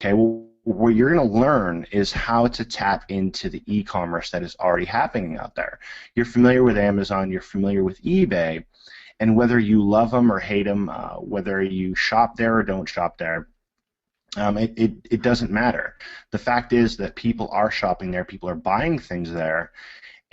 Okay, well, what you're going to learn is how to tap into the e-commerce that is already happening out there. You're familiar with Amazon, you're familiar with eBay, and whether you love them or hate them, whether you shop there or don't shop there, it doesn't matter. The fact is that people are shopping there, people are buying things there,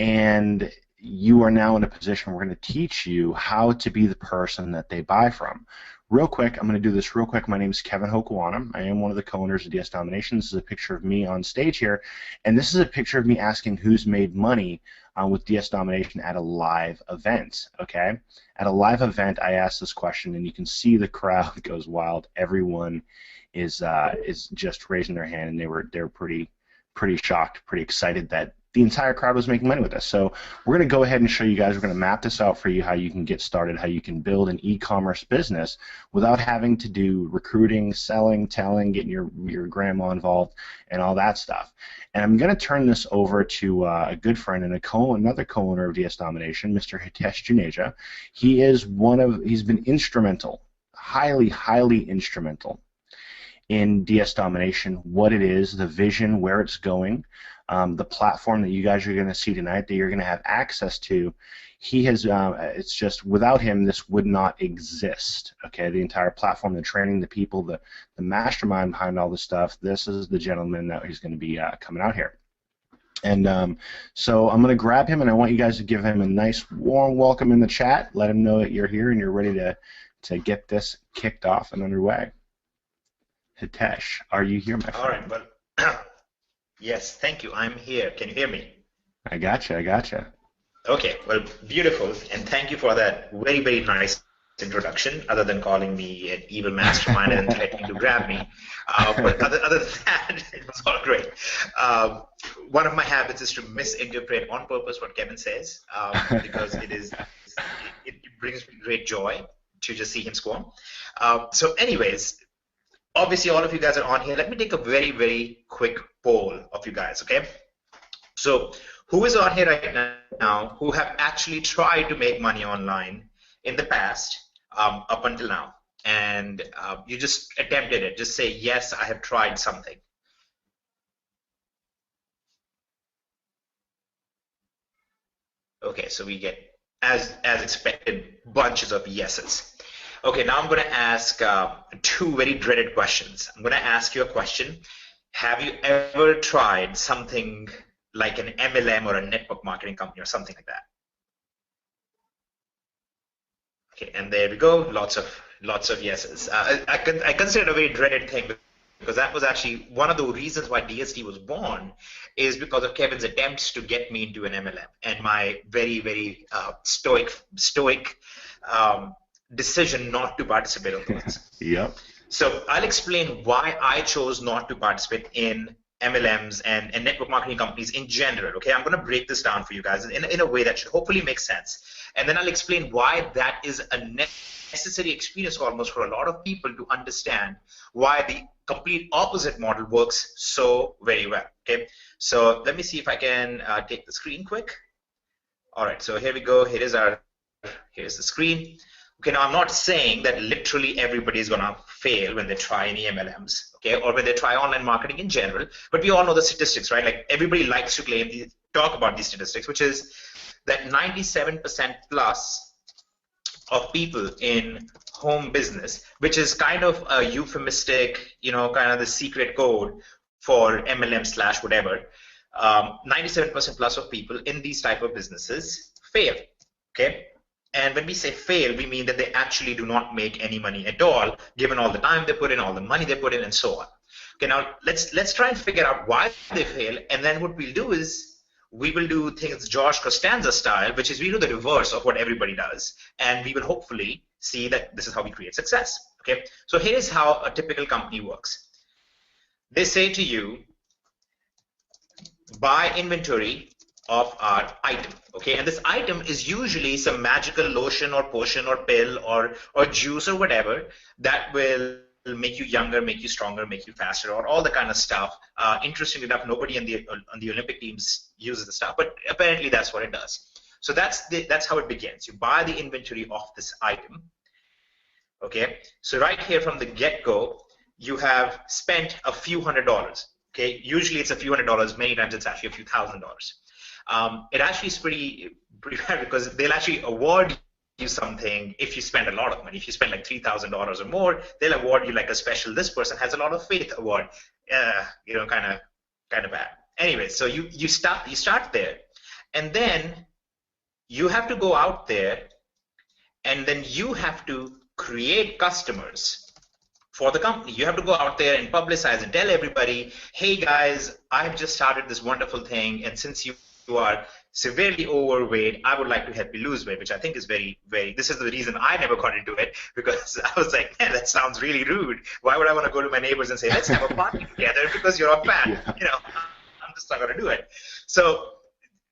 and you are now in a position where we're going to teach you how to be the person that they buy from. Real quick, I'm going to do this real quick. My name is Kevin Hokuana. I am one of the co-owners of DS Domination. This is a picture of me on stage here, and this is a picture of me asking who's made money with DS Domination at a live event. Okay, at a live event, I asked this question, and you can see the crowd goes wild. Everyone is just raising their hand, and they were pretty shocked, pretty excited that the entire crowd was making money with us. So we're going to go ahead and show you guys. We're going to map this out for you, how you can get started, how you can build an e-commerce business without having to do recruiting, selling, telling, getting your grandma involved, and all that stuff. And I'm going to turn this over to a good friend and another co-owner of DS Domination, Mr. Hitesh Juneja. He's been instrumental, highly instrumental in DS Domination, what it is, the vision, where it's going, the platform that you guys are going to see tonight that you're going to have access to. He has, it's just, without him, this would not exist. Okay, the entire platform, the training, the people, the mastermind behind all this stuff, this is the gentleman that he's going to be coming out here. And so I'm going to grab him, and I want you guys to give him a nice, warm welcome in the chat. Let him know that you're here and you're ready to get this kicked off and underway. Hitesh, are you here, my friend? All right, well, yes, thank you. I'm here. Can you hear me? I gotcha. Okay, well, beautiful, and thank you for that very nice introduction, other than calling me an evil mastermind and threatening to grab me. But other than that, it was all great. One of my habits is to misinterpret on purpose what Kevin says, because it brings me great joy to just see him squirm. So anyways, obviously, all of you guys are on here. Let me take a very quick poll of you guys, okay? So, who is on here right now who have actually tried to make money online in the past, up until now? And you just attempted it. Just say, yes, I have tried something. Okay, so we get, as expected, bunches of yeses. Okay, now I'm going to ask two very dreaded questions. I'm going to ask you a question. Have you ever tried something like an MLM or a network marketing company or something like that? Okay, and there we go. Lots of yeses. I consider it a very dreaded thing, because that was actually one of the reasons why DSD was born, is because of Kevin's attempts to get me into an MLM and my very stoic decision not to participate in those. Yep. So I'll explain why I chose not to participate in MLMs and network marketing companies in general. Okay, I'm going to break this down for you guys in a way that should hopefully make sense. And then I'll explain why that is a necessary experience almost for a lot of people to understand why the complete opposite model works so very well. Okay, so let me see if I can take the screen quick. All right, so here we go. Here's the screen. Okay, now I'm not saying that literally everybody is going to fail when they try any MLMs, okay, or when they try online marketing in general, but we all know the statistics, right? Like, everybody likes to talk about these statistics, which is that 97% plus of people in home business, which is kind of a euphemistic, kind of the secret code for MLM / whatever, 97% plus of people in these type of businesses fail, okay? And when we say fail, we mean that they actually do not make any money at all, given all the time they put in, all the money they put in, and so on. Okay, now let's try and figure out why they fail, and then what we'll do is we will do things George Costanza style, which is we do the reverse of what everybody does, and we will hopefully see that this is how we create success. Okay, so here's how a typical company works. They say to you, buy inventory of our item, okay, and this item is usually some magical lotion or potion or pill or juice or whatever that will make you younger, make you stronger, make you faster, or all the kind of stuff. Interestingly enough, nobody on the Olympic teams uses the stuff, but apparently that's what it does. So that's how it begins. You buy the inventory of this item, okay. So right here from the get-go, you have spent a few $100s. Okay, usually it's a few $100s. Many times it's actually a few $1,000s. It actually is pretty bad because they'll actually award you something if you spend a lot of money. If you spend like $3,000 or more, they'll award you like a special "this person has a lot of faith" award. Kind of bad. Anyway, so you start there, and then you have to go out there, and then you have to create customers for the company. You have to go out there and publicize and tell everybody, hey guys, I've just started this wonderful thing, and since you are severely overweight, I would like to help you lose weight, which I think is this is the reason I never got into it, because I was like, man, that sounds really rude. Why would I want to go to my neighbors and say, let's have a party together because you're a fat? Yeah. I'm just not going to do it. So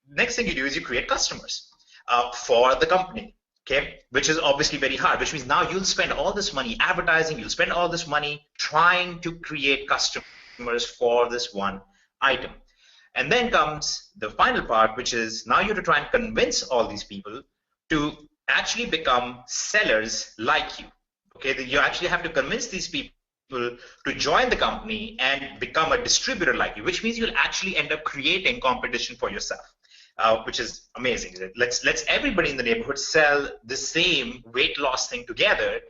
next thing you do is you create customers for the company. Okay, which is obviously very hard, which means now you'll spend all this money advertising, you'll spend all this money trying to create customers for this one item. And then comes the final part, which is now you have to try and convince all these people to actually become sellers like you. Okay, you actually have to convince these people to join the company and become a distributor like you, which means you'll actually end up creating competition for yourself. Which is amazing. Let's everybody in the neighborhood sell the same weight loss thing together.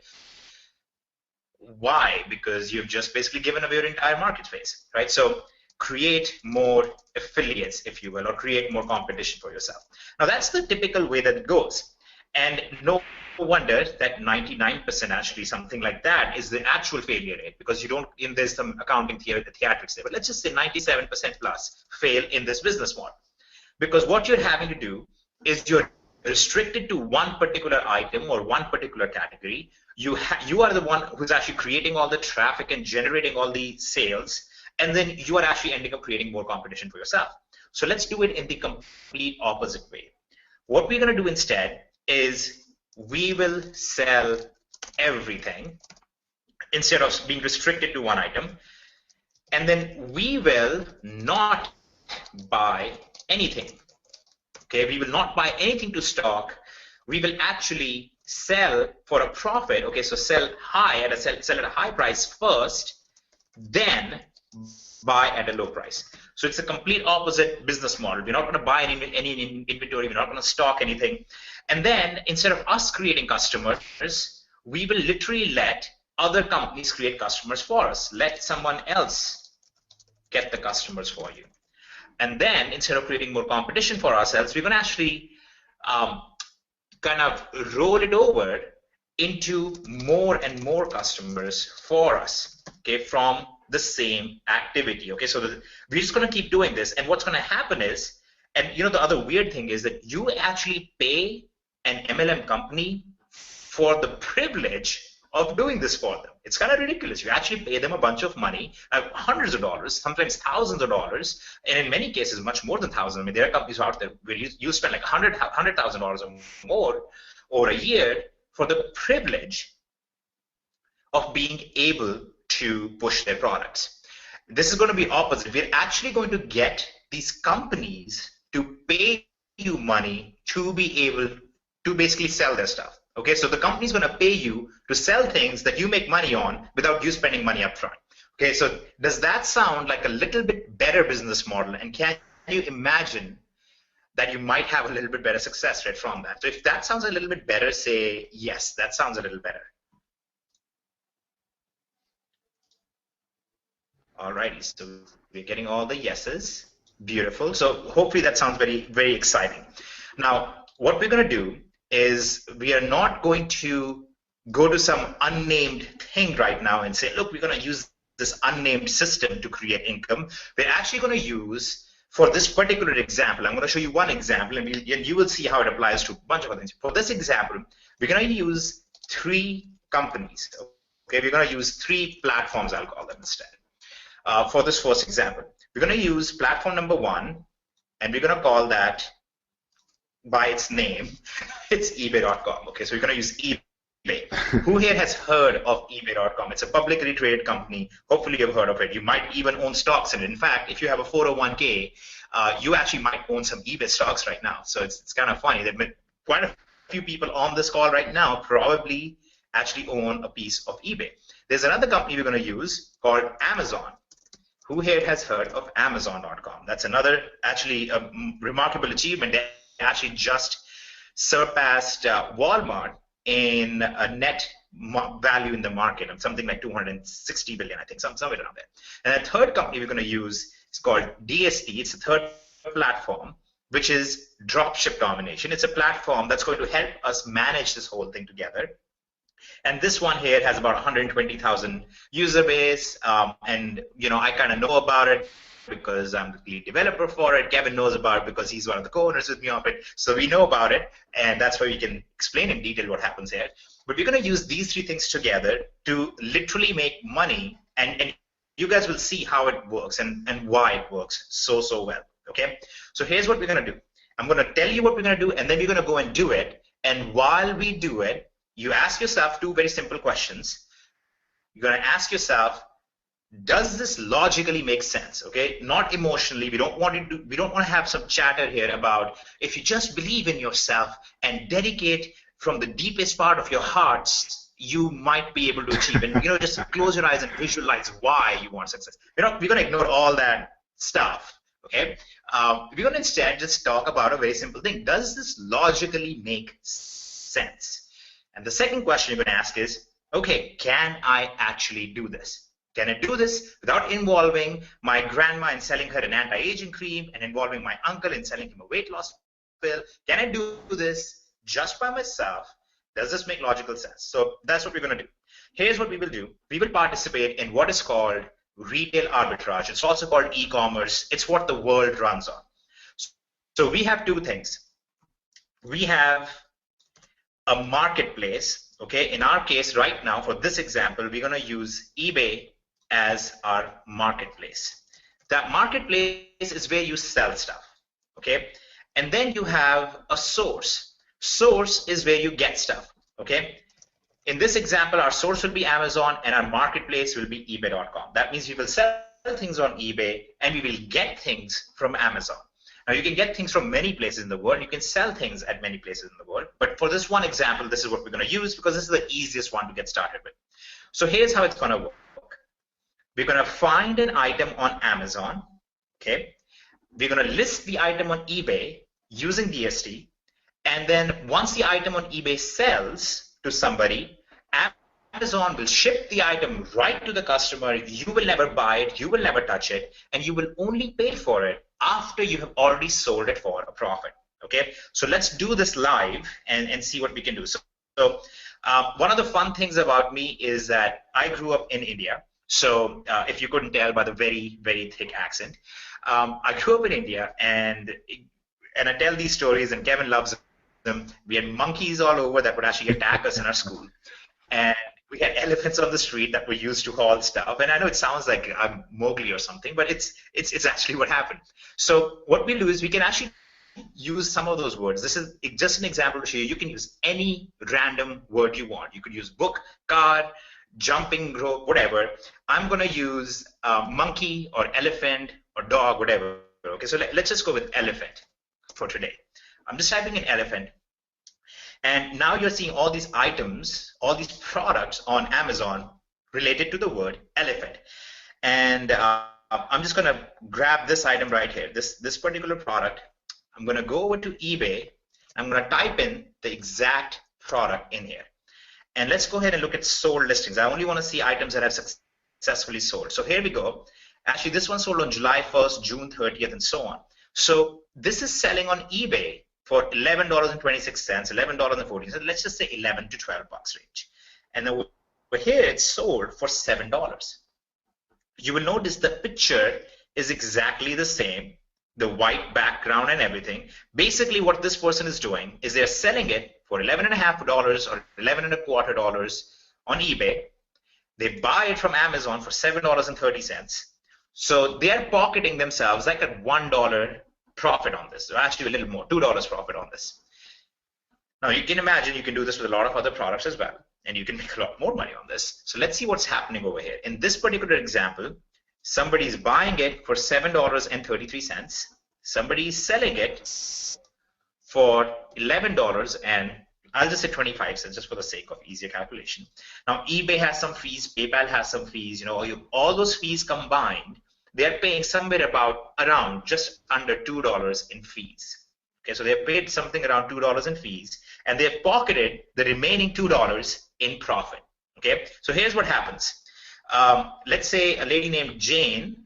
Why? Because you've just basically given away your entire market space, right? So create more affiliates, if you will, or create more competition for yourself. Now that's the typical way that it goes. And no wonder that 99% actually, something like that, is the actual failure rate, because you don't, there's some accounting theatrics there, but let's just say 97% plus fail in this business model. Because what you're having to do is you're restricted to one particular item or one particular category. You are the one who's actually creating all the traffic and generating all the sales, and then you are actually ending up creating more competition for yourself. So let's do it in the complete opposite way. What we're going to do instead is we will sell everything instead of being restricted to one item, and then we will not buy anything. Okay, we will not buy anything to stock. We will actually sell for a profit. Okay, so sell at a high price first, then buy at a low price. So it's a complete opposite business model. We're not going to buy any inventory. We're not going to stock anything. And then instead of us creating customers, we will literally let other companies create customers for us. Let someone else get the customers for you. And then instead of creating more competition for ourselves, we're going to actually kind of roll it over into more and more customers for us, okay, from the same activity. Okay, so we're just going to keep doing this. And what's going to happen is, and the other weird thing is that you actually pay an MLM company for the privilege of doing this for them. It's kind of ridiculous. You actually pay them a bunch of money, hundreds of dollars, sometimes thousands of dollars, and in many cases much more than thousands. I mean, there are companies out there where you spend like $100,000 or more over a year for the privilege of being able to push their products. This is going to be opposite. We're actually going to get these companies to pay you money to be able to basically sell their stuff. Okay, so the company is going to pay you to sell things that you make money on without you spending money up front. Okay, so does that sound like a little bit better business model? And can you imagine that you might have a little bit better success rate from that? So if that sounds a little bit better, say yes, that sounds a little better. Alrighty, so we're getting all the yeses. Beautiful. So hopefully that sounds very, very exciting. Now, what we're going to do is we are not going to go to some unnamed thing right now and say, look, we're going to use this unnamed system to create income. We're actually going to use, for this particular example, I'm going to show you one example, and you will see how it applies to a bunch of other things. For this example, we're going to use 3 companies. Okay, we're going to use 3 platforms, I'll call them instead. For this first example, we're going to use platform number 1, and we're going to call that by its name. It's ebay.com. Okay, so we're going to use eBay. Who here has heard of ebay.com? It's a publicly traded company. Hopefully you've heard of it. You might even own stocks in it. In fact, if you have a 401k, you actually might own some eBay stocks right now. So it's kind of funny. There have been quite a few people on this call right now probably actually own a piece of eBay. There's another company we're going to use called Amazon. Who here has heard of Amazon.com? That's another actually a remarkable achievement. They actually just surpassed Walmart in a net value in the market of something like 260 billion, I think, somewhere around there. And the third company we're going to use is called DST. It's the third platform, which is Dropship Domination. It's a platform that's going to help us manage this whole thing together. And this one here has about 120,000 user base, and I kind of know about it because I'm the lead developer for it. Kevin knows about it because he's one of the co-owners with me of it. So we know about it, and that's why we can explain in detail what happens here. But we're going to use these three things together to literally make money, and you guys will see how it works and why it works so well. Okay? So here's what we're going to do. I'm going to tell you what we're going to do, and then we're going to go and do it. And while we do it, you ask yourself two very simple questions. You're going to ask yourself, does this logically make sense? Okay, not emotionally. We don't want to have some chatter here about if you just believe in yourself and dedicate from the deepest part of your hearts, you might be able to achieve. And just close your eyes and visualize why you want success. We're going to ignore all that stuff. Okay, we're going to instead just talk about a very simple thing. Does this logically make sense? And the second question you're going to ask is, okay, can I actually do this? Can I do this without involving my grandma in selling her an anti-aging cream and involving my uncle in selling him a weight loss pill? Can I do this just by myself? Does this make logical sense? So that's what we're going to do. Here's what we will do. We will participate in what is called retail arbitrage. It's also called e-commerce. It's what the world runs on. So we have two things. We have a marketplace. Okay, in our case right now, for this example, we're going to use eBay as our marketplace. That marketplace is where you sell stuff. Okay, and then you have a source. Source is where you get stuff. Okay, in this example, our source will be Amazon and our marketplace will be ebay.com. That means we will sell things on eBay and we will get things from Amazon. Now, you can get things from many places in the world. You can sell things at many places in the world. But for this one example, this is what we're going to use because this is the easiest one to get started with. So here's how it's going to work. We're going to find an item on Amazon. Okay. We're going to list the item on eBay using DST. And then once the item on eBay sells to somebody, Amazon will ship the item right to the customer. You will never buy it. You will never touch it. And you will only pay for it after you have already sold it for a profit. Okay, so let's do this live and see what we can do. So one of the fun things about me is that I grew up in India. So if you couldn't tell by the very, very thick accent, I grew up in India, and I tell these stories, and Kevin loves them. We had monkeys all over that would actually attack us in our school, and we had elephants on the street that were used to haul stuff. And I know it sounds like I'm Mowgli or something, but it's actually what happened. So what we'll do is we can actually use some of those words. This is just an example to show you. You can use any random word you want. You could use book, card, jumping rope, whatever. I'm going to use monkey or elephant or dog, whatever. Okay, so let's just go with elephant for today. I'm just typing in elephant. And now you're seeing all these items, all these products on Amazon related to the word elephant. And I'm just going to grab this item right here, this particular product. I'm going to go over to eBay. I'm going to type in the exact product in here. And let's go ahead and look at sold listings. I only want to see items that have successfully sold. So here we go. Actually, this one sold on July 1st, June 30th, and so on. So this is selling on eBay for $11.26, $11.14. So let's just say 11 to 12 bucks range. And then over here, it's sold for $7. You will notice the picture is exactly the same, the white background and everything. Basically, what this person is doing is they're selling it for $11.50 or $11.25 on eBay. They buy it from Amazon for $7.30. So they're pocketing themselves like a $1 profit on this, or actually a little more, $2 profit on this. Now you can imagine you can do this with a lot of other products as well, and you can make a lot more money on this. So let's see what's happening over here. In this particular example, somebody's buying it for $7.33. Somebody's selling it for $11 and I'll just say 25 cents just for the sake of easier calculation. Now, eBay has some fees, PayPal has some fees, all those fees combined, they're paying somewhere around just under $2 in fees. Okay, so they've paid something around $2 in fees, and they've pocketed the remaining $2 in profit. Okay, so here's what happens. Let's say a lady named Jane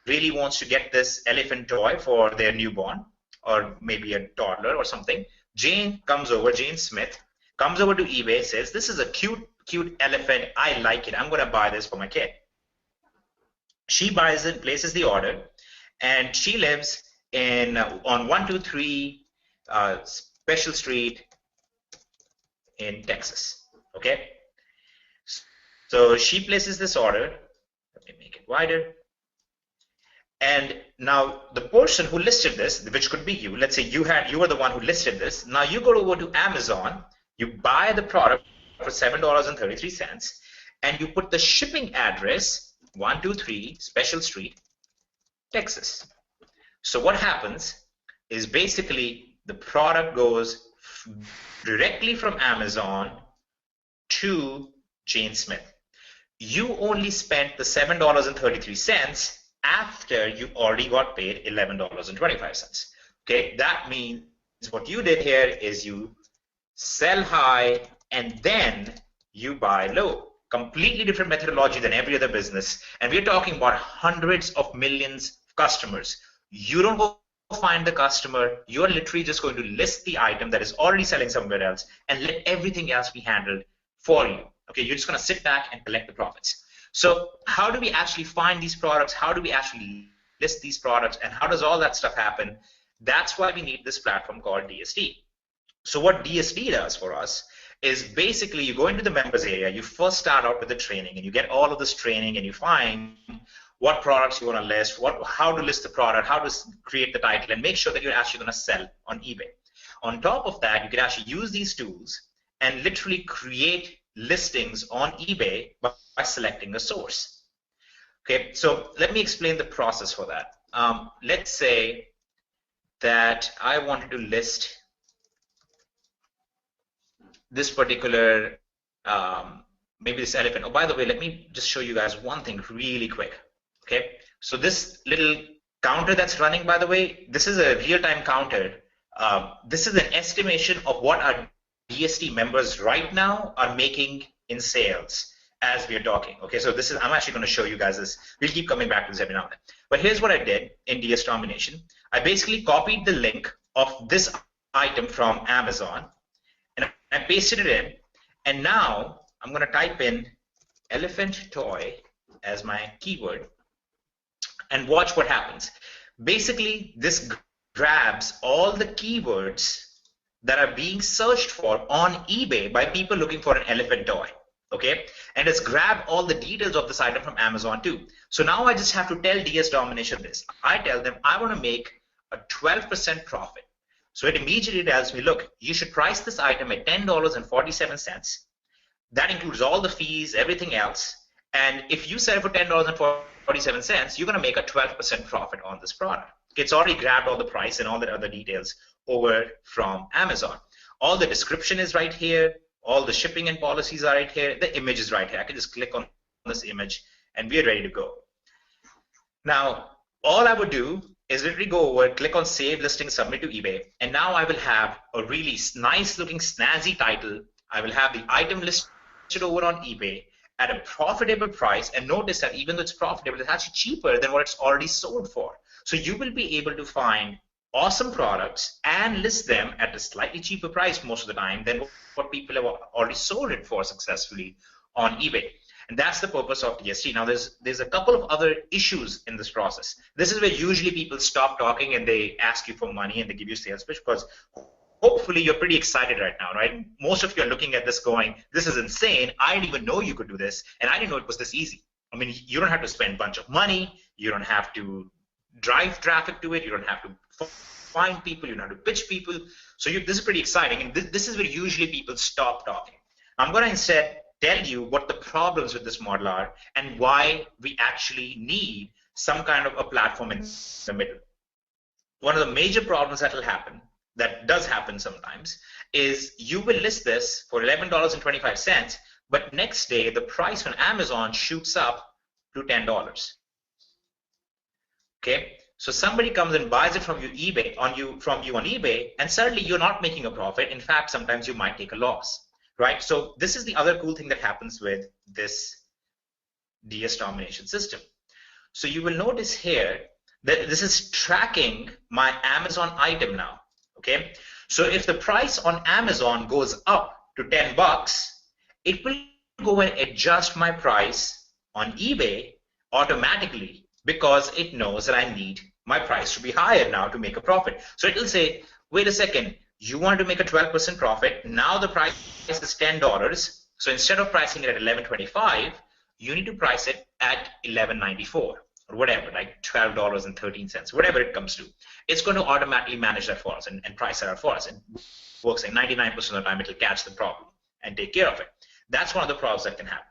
really wants to get this elephant toy for their newborn, or maybe a toddler or something. Jane Smith comes over to eBay, says, this is a cute elephant. I like it. I'm going to buy this for my kid. She buys it, places the order, and she lives on 123 Special Street in Texas. Okay? So she places this order. Let me make it wider. And now the person who listed this, which could be you, let's say you were the one who listed this. Now you go over to Amazon, you buy the product for $7.33, and you put the shipping address 123 Special Street, Texas. So what happens is basically the product goes directly from Amazon to Jane Smith. You only spent the $7.33 after you already got paid $11.25. Okay, that means what you did here is you sell high and then you buy low. Completely different methodology than every other business. And we're talking about hundreds of millions of customers. You don't go find the customer. You're literally just going to list the item that is already selling somewhere else and let everything else be handled for you. Okay, you're just going to sit back and collect the profits. So how do we actually find these products? How do we actually list these products? And how does all that stuff happen? That's why we need this platform called DSD. So what DSD does for us is basically you go into the members area, you first start out with the training, and you get all of this training, and you find what products you want to list, how to list the product, how to create the title, and make sure that you're actually going to sell on eBay. On top of that, you can actually use these tools and literally create listings on eBay by selecting a source. Okay, so let me explain the process for that. Let's say that I wanted to list this particular, maybe this elephant. Oh, by the way, let me just show you guys one thing really quick. Okay, so this little counter that's running, by the way, this is a real-time counter. This is an estimation of what our DST members right now are making in sales as we are talking. Okay, so this is, I'm actually going to show you guys this. We'll keep coming back to this every now and then. But here's what I did in DS Domination. I basically copied the link of this item from Amazon and I pasted it in. And now I'm going to type in elephant toy as my keyword and watch what happens. Basically, this grabs all the keywords that are being searched for on eBay by people looking for an elephant toy. Okay, and it's grabbed all the details of this item from Amazon too. So now I just have to tell DS Domination this. I tell them I want to make a 12% profit. So it immediately tells me, look, you should price this item at $10.47. That includes all the fees, everything else. And if you sell it for $10.47, you're going to make a 12% profit on this product. It's already grabbed all the price and all the other details over from Amazon. All the description is right here. All the shipping and policies are right here. The image is right here. I can just click on this image and we're ready to go. Now, all I would do is literally go over, click on Save Listing, Submit to eBay, and now I will have a really nice looking snazzy title. I will have the item listed over on eBay at a profitable price, and notice that even though it's profitable, it's actually cheaper than what it's already sold for. So you will be able to find awesome products and list them at a slightly cheaper price most of the time than what people have already sold it for successfully on eBay. And that's the purpose of DST. Now, there's a couple of other issues in this process. This is where usually people stop talking and they ask you for money and they give you sales pitch, because hopefully you're pretty excited right now, right? Most of you are looking at this going, this is insane. I didn't even know you could do this, and I didn't know it was this easy. I mean, you don't have to spend a bunch of money. You don't have to drive traffic to it. You don't have to find people. You don't have to pitch people. So this is pretty exciting, and this is where usually people stop talking. I'm going to instead tell you what the problems with this model are and why we actually need some kind of a platform in the middle. One of the major problems that will happen, that does happen sometimes, is you will list this for $11.25, but next day the price on Amazon shoots up to $10. Okay, so somebody comes and buys it from you from you on eBay, and suddenly you're not making a profit. In fact, sometimes you might take a loss, right? So this is the other cool thing that happens with this DS domination system. So you will notice here that this is tracking my Amazon item now. Okay, so if the price on Amazon goes up to 10 bucks, it will go and adjust my price on eBay automatically, because it knows that I need my price to be higher now to make a profit. So it will say, wait a second, you want to make a 12% profit. Now the price is $10. So instead of pricing it at $11.25, you need to price it at $11.94 or whatever, like $12.13, whatever it comes to. It's going to automatically manage that for us and price that out for us. It works like 99% of the time. It'll catch the problem and take care of it. That's one of the problems that can happen.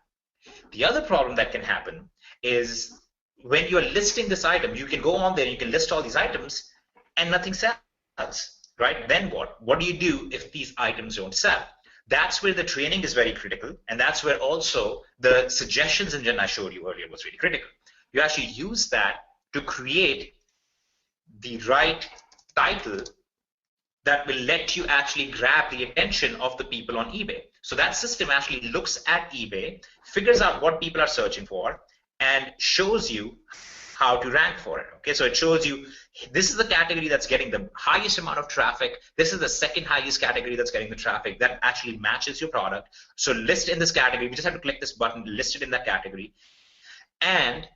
The other problem that can happen is when you're listing this item, you can go on there and you can list all these items and nothing sells, right? Then what? What do you do if these items don't sell? That's where the training is very critical, and that's where also the suggestions engine I showed you earlier was really critical. You actually use that to create the right title that will let you actually grab the attention of the people on eBay. So that system actually looks at eBay, figures out what people are searching for, and shows you how to rank for it. Okay, so it shows you this is the category that's getting the highest amount of traffic. This is the second highest category that's getting the traffic that actually matches your product. So list in this category. We just have to click this button, list it in that category. And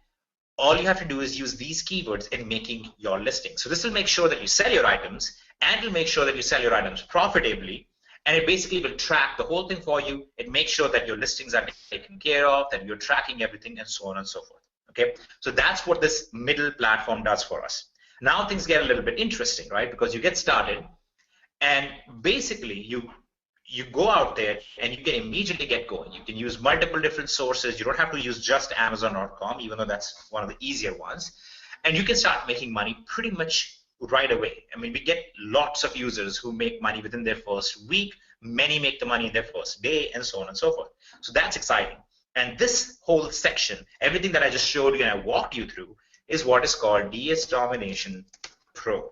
all you have to do is use these keywords in making your listing. So this will make sure that you sell your items, and it'll make sure that you sell your items profitably. And it basically will track the whole thing for you. It makes sure that your listings are taken care of, that you're tracking everything, and so on and so forth. Okay, so that's what this middle platform does for us. Now things get a little bit interesting, right? Because you get started, and basically you go out there and you can immediately get going. You can use multiple different sources. You don't have to use just Amazon.com, even though that's one of the easier ones. And you can start making money pretty much right away. I mean, we get lots of users who make money within their first week. Many make the money in their first day, and so on and so forth. So that's exciting. And this whole section, everything that I just showed you and I walked you through, is what is called DS Domination Pro.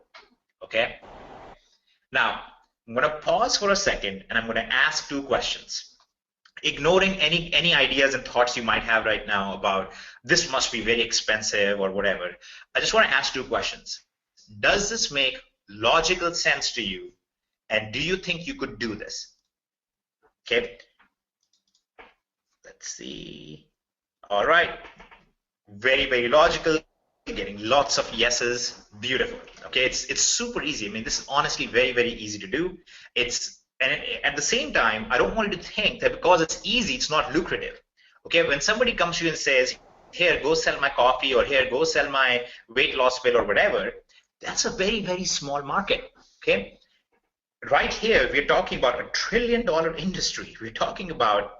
Okay? Now, I'm going to pause for a second and I'm going to ask two questions. Ignoring any ideas and thoughts you might have right now about this must be very expensive or whatever, I just want to ask two questions. Does this make logical sense to you? And do you think you could do this? Okay. Let's see. All right. Very, very logical. Getting lots of yeses. Beautiful. Okay. It's super easy. I mean, this is honestly very, very easy to do. And at the same time, I don't want you to think that because it's easy, it's not lucrative. Okay. When somebody comes to you and says, here, go sell my coffee, or here, go sell my weight loss pill or whatever, that's a very, very small market. Okay. Right here, we're talking about a $1 trillion industry. We're talking about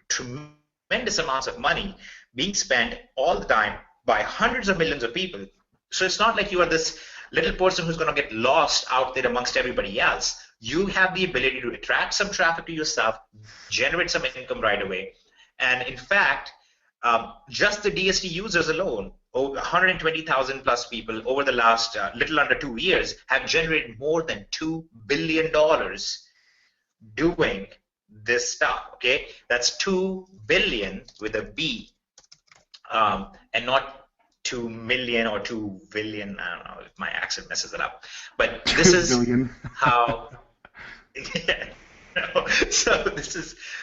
tremendous amounts of money being spent all the time by hundreds of millions of people. So it's not like you are this little person who's going to get lost out there amongst everybody else. You have the ability to attract some traffic to yourself, generate some income right away. And in fact, just the DSD users alone, 120,000 plus people over the last little under 2 years have generated more than $2 billion doing this stuff. Okay, that's 2 billion with a B, and not 2 million or 2 billion. I don't know if my accent messes it up, but this is how. So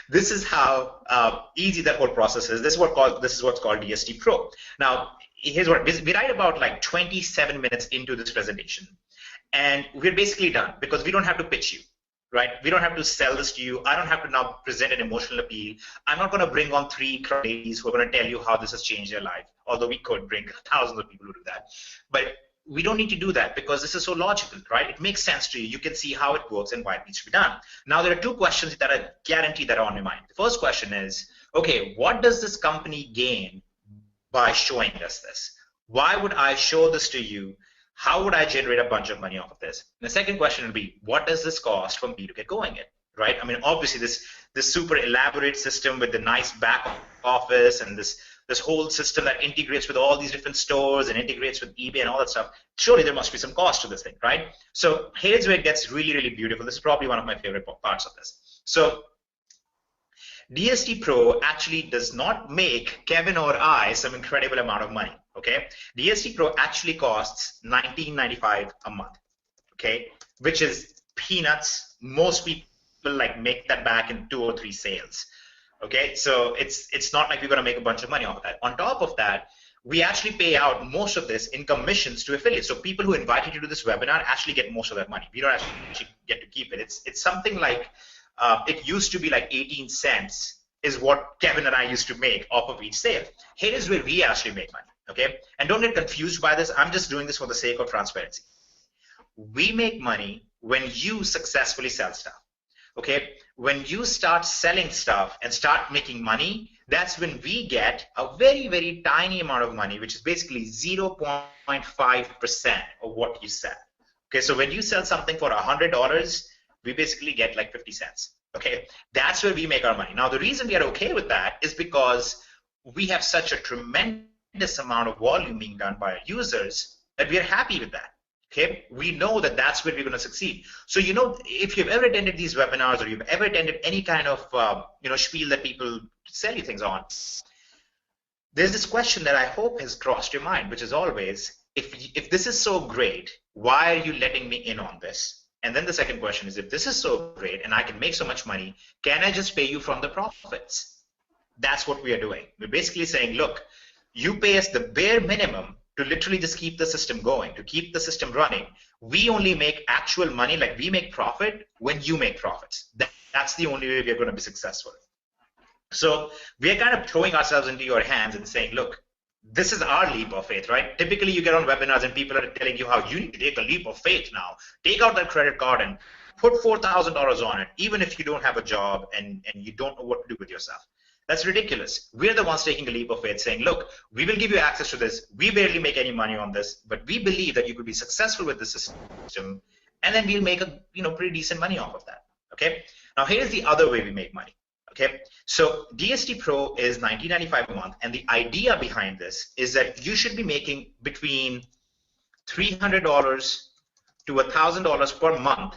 this is how easy that whole process is. This is what's called DSD Pro. Now, here's what we write about like 27 minutes into this presentation, and we're basically done because we don't have to pitch you, right? We don't have to sell this to you. I don't have to now present an emotional appeal. I'm not going to bring on 3 ladies who are going to tell you how this has changed their life, although we could bring thousands of people who do that. But we don't need to do that because this is so logical, right? It makes sense to you. You can see how it works and why it needs to be done. Now, there are 2 questions that I guarantee that are on your mind. The first question is, okay, what does this company gain by showing us this? Why would I show this to you How would I generate a bunch of money off of this? And the second question would be, what does this cost for me to get going in, right? I mean, obviously this super elaborate system with the nice back office and this whole system that integrates with all these different stores and integrates with eBay and all that stuff, surely there must be some cost to this thing, right? So here's where it gets really, really beautiful. This is probably one of my favorite parts of this. So DST Pro actually does not make Kevin or I some incredible amount of money, okay? DST Pro actually costs $19.95 a month, okay? Which is peanuts. Most people like make that back in 2 or 3 sales, okay? So it's not like we're gonna make a bunch of money off of that. On top of that, we actually pay out most of this in commissions to affiliates. So people who invited you to this webinar actually get most of that money. We don't actually get to keep it. It's something like, it used to be like 18 cents is what Kevin and I used to make off of each sale. Here is where we actually make money, okay? And don't get confused by this. I'm just doing this for the sake of transparency. We make money when you successfully sell stuff, okay? When you start selling stuff and start making money, that's when we get a very, very tiny amount of money, which is basically 0.5% of what you sell. Okay, so when you sell something for $100, we basically get like 50 cents. Okay, that's where we make our money. Now, the reason we are okay with that is because we have such a tremendous amount of volume being done by our users that we are happy with that. Okay, we know that that's where we're going to succeed. So, you know, if you've ever attended these webinars or you've ever attended any kind of, spiel that people sell you things on, there's this question that I hope has crossed your mind, which is always, if this is so great, why are you letting me in on this? And then the second question is, if this is so great and I can make so much money, can I just pay you from the profits? That's what we are doing. We're basically saying, look, you pay us the bare minimum to literally just keep the system going, to keep the system running. We only make actual money, like we make profit when you make profits. That's the only way we're going to be successful. So we're kind of throwing ourselves into your hands and saying, look, this is our leap of faith, right? Typically, you get on webinars and people are telling you how you need to take a leap of faith now. Take out that credit card and put $4,000 on it, even if you don't have a job and you don't know what to do with yourself. That's ridiculous. We're the ones taking a leap of faith saying, look, we will give you access to this. We barely make any money on this, but we believe that you could be successful with this system, and then we'll make a pretty decent money off of that. Okay? Now, here's the other way we make money. Okay, so DST Pro is $19.95 a month, and the idea behind this is that you should be making between $300 to $1,000 per month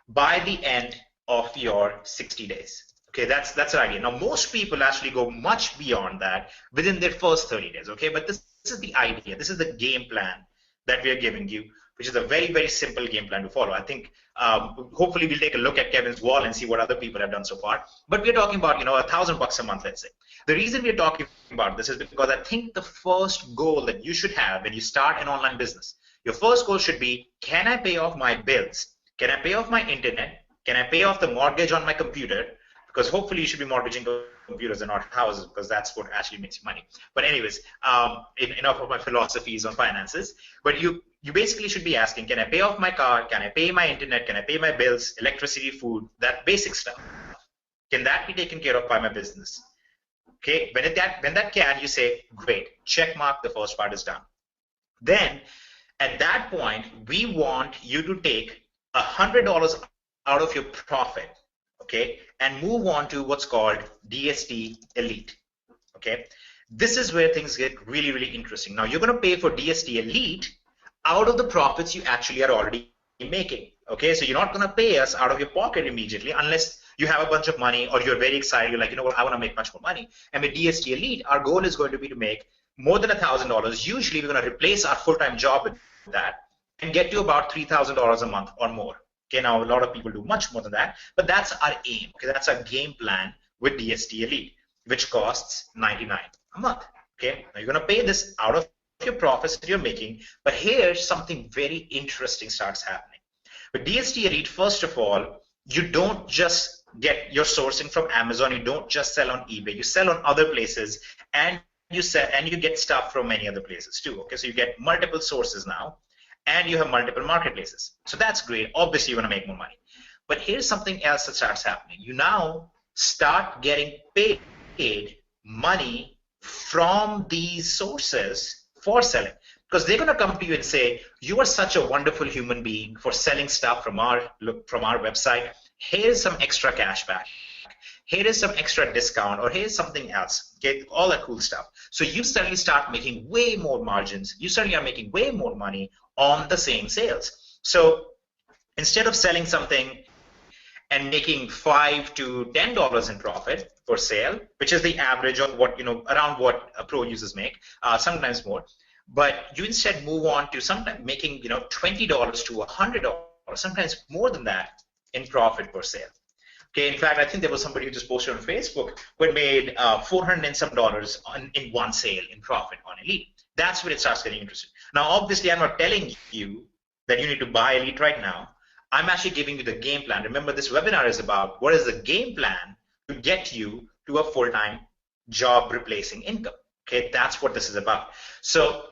by the end of your 60 days. Okay, that's the idea. Now, most people actually go much beyond that within their first 30 days. Okay, but this is the idea. This is the game plan that we are giving you, which is a very, very simple game plan to follow. I think hopefully we'll take a look at Kevin's wall and see what other people have done so far. But we're talking about, $1,000 a month, let's say. The reason we're talking about this is because I think the first goal that you should have when you start an online business, your first goal should be, can I pay off my bills? Can I pay off my internet? Can I pay off the mortgage on my computer? Because hopefully you should be mortgaging computers and not houses, because that's what actually makes you money. But anyways, enough of my philosophies on finances. But you basically should be asking, can I pay off my car? Can I pay my internet? Can I pay my bills, electricity, food, that basic stuff? Can that be taken care of by my business? Okay, when that can, you say, great, check mark, the first part is done. Then at that point, we want you to take $100 out of your profit, okay, and move on to what's called DST Elite. Okay, this is where things get really, really interesting. Now you're going to pay for DST Elite out of the profits you actually are already making. Okay, so you're not going to pay us out of your pocket immediately unless you have a bunch of money or you're very excited. You're like, you know what, I want to make much more money. And with DST Elite, our goal is going to be to make more than $1,000. Usually, we're going to replace our full-time job with that and get to about $3,000 a month or more. Okay, now a lot of people do much more than that, but that's our aim. Okay, that's our game plan with DST Elite, which costs $99 a month. Okay, now you're going to pay this out of your profits that you're making, but here's something very interesting starts happening. With DST Elite, first of all, you don't just get your sourcing from Amazon, you don't just sell on eBay, you sell on other places, and you get stuff from many other places too. Okay, so you get multiple sources now, and you have multiple marketplaces. So that's great. Obviously, you're going to make more money. But here's something else that starts happening. You now start getting paid money from these sources for selling. Because they're going to come to you and say, you are such a wonderful human being for selling stuff from our website. Here's some extra cash back. Here is some extra discount, or here's something else. Okay, all that cool stuff. So you suddenly start making way more margins. You suddenly are making way more money on the same sales. So instead of selling something and making $5 to $10 in profit per sale, which is the average of what, around what pro users make, sometimes more. But you instead move on to sometimes making, $20 to $100, sometimes more than that in profit per sale. Okay, in fact, I think there was somebody who just posted on Facebook who had made $400 and some in one sale in profit on a lead. That's where it starts getting interesting. Now, obviously, I'm not telling you that you need to buy a lead right now. I'm actually giving you the game plan. Remember, this webinar is about what is the game plan to get you to a full-time job replacing income. Okay, that's what this is about. So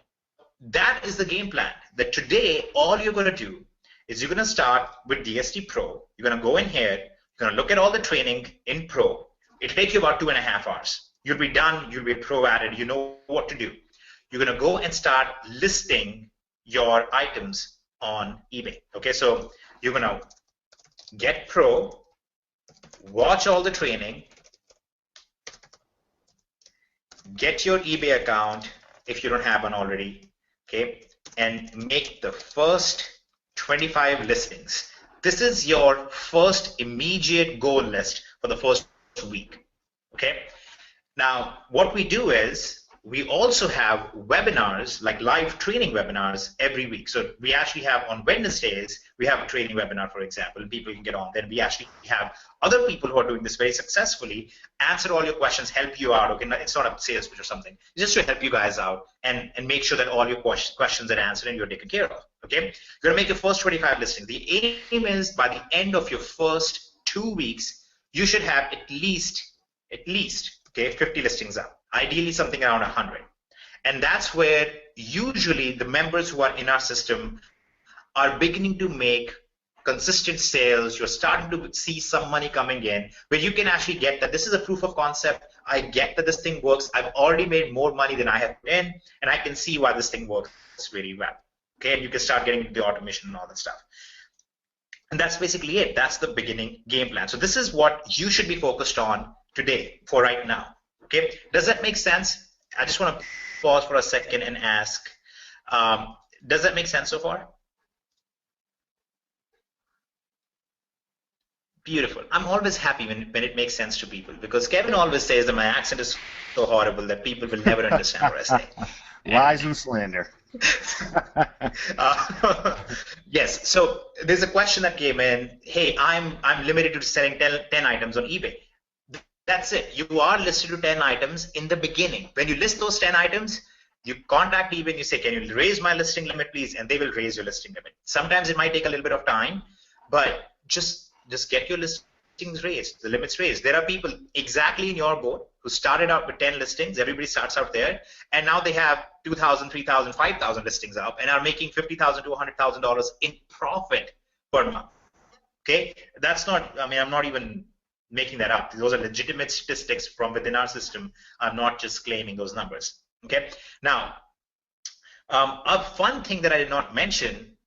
that is the game plan. That today, all you're going to do is you're going to start with DST Pro. You're going to go in here. You're going to look at all the training in Pro. It'll take you about 2.5 hours. You'll be done. You'll be a pro at it. You know what to do. You're going to go and start listing your items on eBay. Okay, so you're going to get Pro, watch all the training, get your eBay account if you don't have one already, okay, and make the first 25 listings. This is your first immediate goal list for the first week, okay? Now, what we do is we also have webinars, like live training webinars every week. So we actually have on Wednesdays, we have a training webinar, for example, and people can get on. Then we actually have other people who are doing this very successfully answer all your questions, help you out. Okay, it's not a sales pitch or something. It's just to help you guys out and make sure that all your questions are answered and you're taken care of. Okay, you're gonna make your first 25 listings. The aim is by the end of your first 2 weeks, you should have at least okay, 50 listings up. Ideally something around 100. And that's where usually the members who are in our system are beginning to make consistent sales. You're starting to see some money coming in where you can actually get that this is a proof of concept. I get that this thing works. I've already made more money than I have put in, and I can see why this thing works really well. Okay, and you can start getting into the automation and all that stuff. And that's basically it. That's the beginning game plan. So this is what you should be focused on today for right now. Okay, does that make sense? I just want to pause for a second and ask, does that make sense so far? Beautiful. I'm always happy when it makes sense to people, because Kevin always says that my accent is so horrible that people will never understand what I say. Lies and slander. Yes, so there's a question that came in. Hey, I'm limited to selling 10 items on eBay. That's it. You are listed to 10 items in the beginning. When you list those 10 items, you contact eBay and you say, can you raise my listing limit, please? And they will raise your listing limit. Sometimes it might take a little bit of time, but just get your listings raised, the limits raised. There are people exactly in your boat who started out with 10 listings. Everybody starts out there, and now they have 2,000, 3,000, 5,000 listings up and are making $50,000 to $100,000 in profit per month. Okay, that's not, I mean, I'm not even making that up. Those are legitimate statistics from within our system. I'm not just claiming those numbers. Okay. Now, a fun thing that I did not mention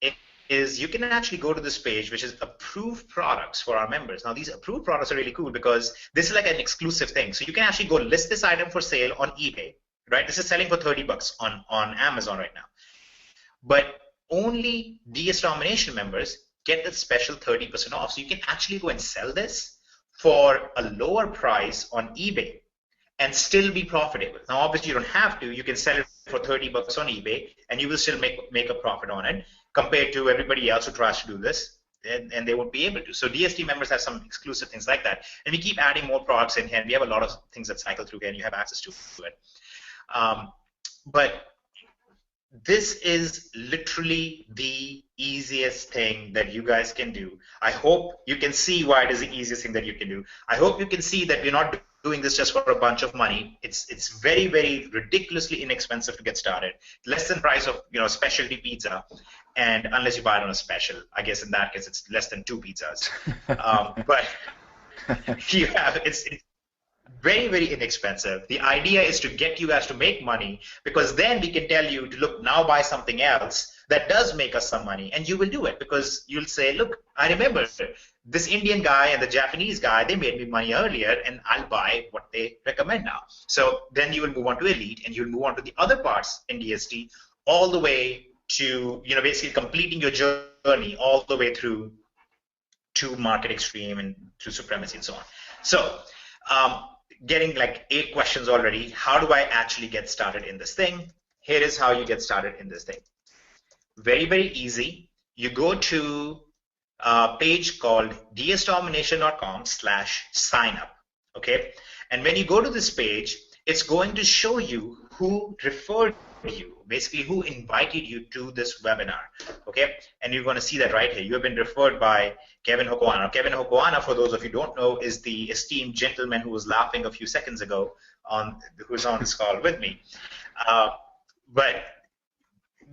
is you can actually go to this page, which is approved products for our members. Now, these approved products are really cool because this is like an exclusive thing. So you can actually go list this item for sale on eBay, right? This is selling for $30 on Amazon right now. But only DS Domination members get that special 30% off. So you can actually go and sell this for a lower price on eBay and still be profitable. Now, obviously, you don't have to. You can sell it for $30 on eBay, and you will still make a profit on it compared to everybody else who tries to do this, and they won't be able to. So DST members have some exclusive things like that. And we keep adding more products in here, and we have a lot of things that cycle through here, and you have access to it. But this is literally the easiest thing that you guys can do. I hope you can see why it is the easiest thing that you can do. I hope you can see that we're not doing this just for a bunch of money. It's very, very ridiculously inexpensive to get started. Less than price of specialty pizza, and unless you buy it on a special, I guess in that case it's less than 2 pizzas. But you have Very, very inexpensive. The idea is to get you guys to make money, because then we can tell you to look, now buy something else that does make us some money, and you will do it because you'll say, look, I remember this Indian guy and the Japanese guy, they made me money earlier, and I'll buy what they recommend now. So then you will move on to Elite, and you'll move on to the other parts in DST, all the way to, basically completing your journey all the way through to Market Extreme and to Supremacy and so on. So getting like 8 questions already. How do I actually get started in this thing? Here is how you get started in this thing. Very, very easy. You go to a page called dsdomination.com/signup. Okay, and when you go to this page, it's going to show you who referred you, basically who invited you to this webinar. Okay, and you're going to see that right here. You have been referred by Kevin Hokoana. Kevin Hokoana, for those of you who don't know, is the esteemed gentleman who was laughing a few seconds ago, who's on this call with me. But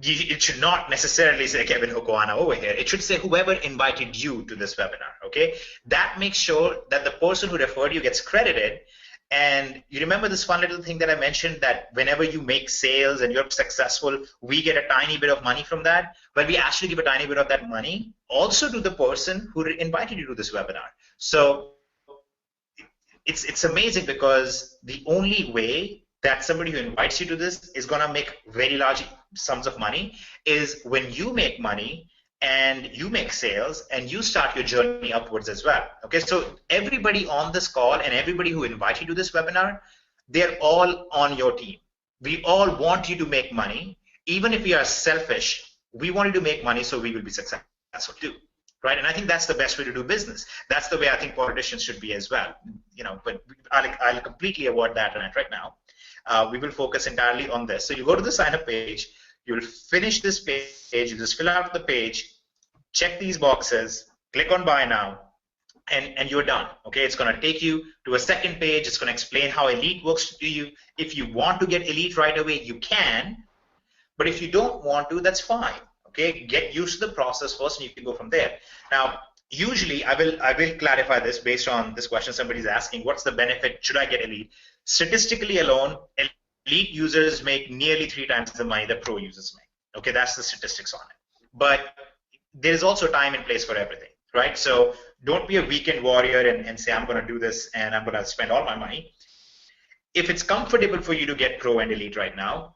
it should not necessarily say Kevin Hokoana over here. It should say whoever invited you to this webinar. Okay, that makes sure that the person who referred you gets credited. And you remember this fun little thing that I mentioned, that whenever you make sales and you're successful, we get a tiny bit of money from that. But we actually give a tiny bit of that money also to the person who invited you to this webinar. So it's amazing, because the only way that somebody who invites you to this is going to make very large sums of money is when you make money and you make sales and you start your journey upwards as well. Okay, so everybody on this call and everybody who invited you to this webinar, they're all on your team. We all want you to make money. Even if we are selfish, we want you to make money, so we will be successful too, right? And I think that's the best way to do business. That's the way I think politicians should be as well. But I'll completely avoid that right now. We will focus entirely on this. So you go to the sign up page. You'll finish this page, you just fill out the page, check these boxes, click on buy now, and you're done. Okay, it's going to take you to a second page. It's going to explain how Elite works to you. If you want to get Elite right away, you can, but if you don't want to, that's fine. Okay, get used to the process first, and you can go from there. Now, usually, I will clarify this based on this question somebody's asking, what's the benefit? Should I get Elite? Statistically alone, Elite users make nearly 3 times the money that pro users make. Okay, that's the statistics on it. But there's also time and place for everything, right? So don't be a weekend warrior and say, I'm going to do this and I'm going to spend all my money. If it's comfortable for you to get pro and Elite right now,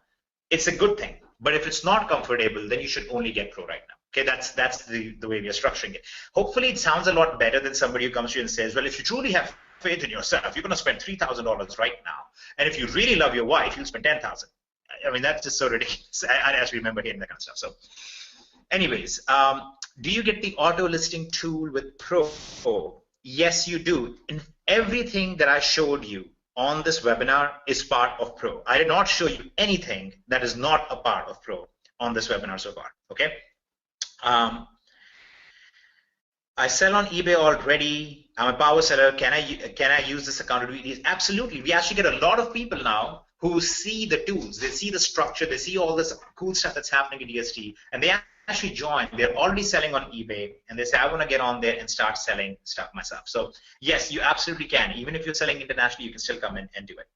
it's a good thing. But if it's not comfortable, then you should only get pro right now. Okay, that's the way we are structuring it. Hopefully, it sounds a lot better than somebody who comes to you and says, well, if you truly have faith in yourself, you're going to spend $3,000 right now. And if you really love your wife, you'll spend $10,000. I mean, that's just so ridiculous. I actually remember hearing that kind of stuff. So anyways, do you get the auto listing tool with Pro? Yes, you do. And everything that I showed you on this webinar is part of Pro. I did not show you anything that is not a part of Pro on this webinar so far. Okay. I sell on eBay already. I'm a power seller. Can I use this account to do it? Absolutely. We actually get a lot of people now who see the tools, they see the structure, they see all this cool stuff that's happening in DST, and they actually join. They're already selling on eBay, and they say, I want to get on there and start selling stuff myself. So yes, you absolutely can. Even if you're selling internationally, you can still come in and do it.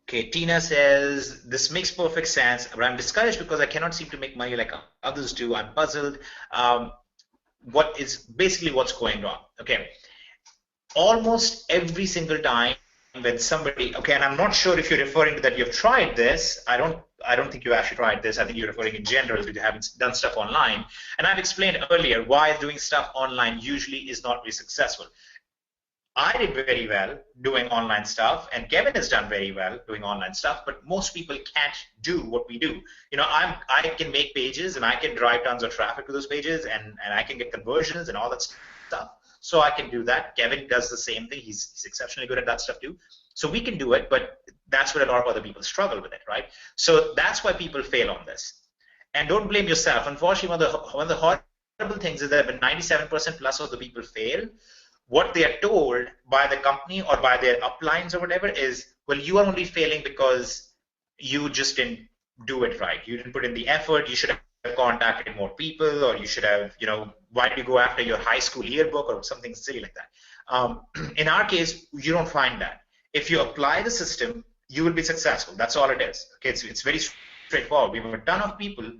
Okay, Tina says, this makes perfect sense, but I'm discouraged because I cannot seem to make money like others do. I'm puzzled. What's going wrong? Okay, almost every single time when somebody, okay, and I'm not sure if you're referring to that you've tried this. I don't think you actually tried this. I think you're referring in general that you haven't done stuff online. And I've explained earlier why doing stuff online usually is not very successful. I did very well doing online stuff, and Kevin has done very well doing online stuff, but most people can't do what we do. You know, I can make pages, and I can drive tons of traffic to those pages, and I can get conversions and all that stuff. So I can do that. Kevin does the same thing. He's exceptionally good at that stuff too. So we can do it, but that's where a lot of other people struggle with it, right? So that's why people fail on this. And don't blame yourself. Unfortunately, one of the horrible things is that when 97% plus of the people fail, what they are told by the company or by their uplines or whatever is, well, you are only failing because you just didn't do it right. You didn't put in the effort. You should have contacted more people, or you should have, why did you go after your high school yearbook or something silly like that. In our case, you don't find that. If you apply the system, you will be successful. That's all it is. Okay, it's very straightforward. We have a ton of people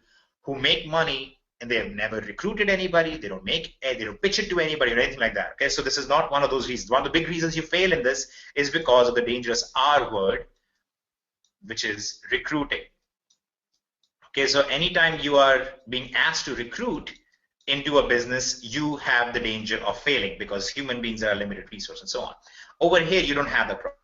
who make money and they have never recruited anybody. They don't pitch it to anybody or anything like that. Okay, so this is not one of those reasons. One of the big reasons you fail in this is because of the dangerous R word, which is recruiting. Okay, so anytime you are being asked to recruit into a business, you have the danger of failing because human beings are a limited resource and so on. Over here, you don't have the problem.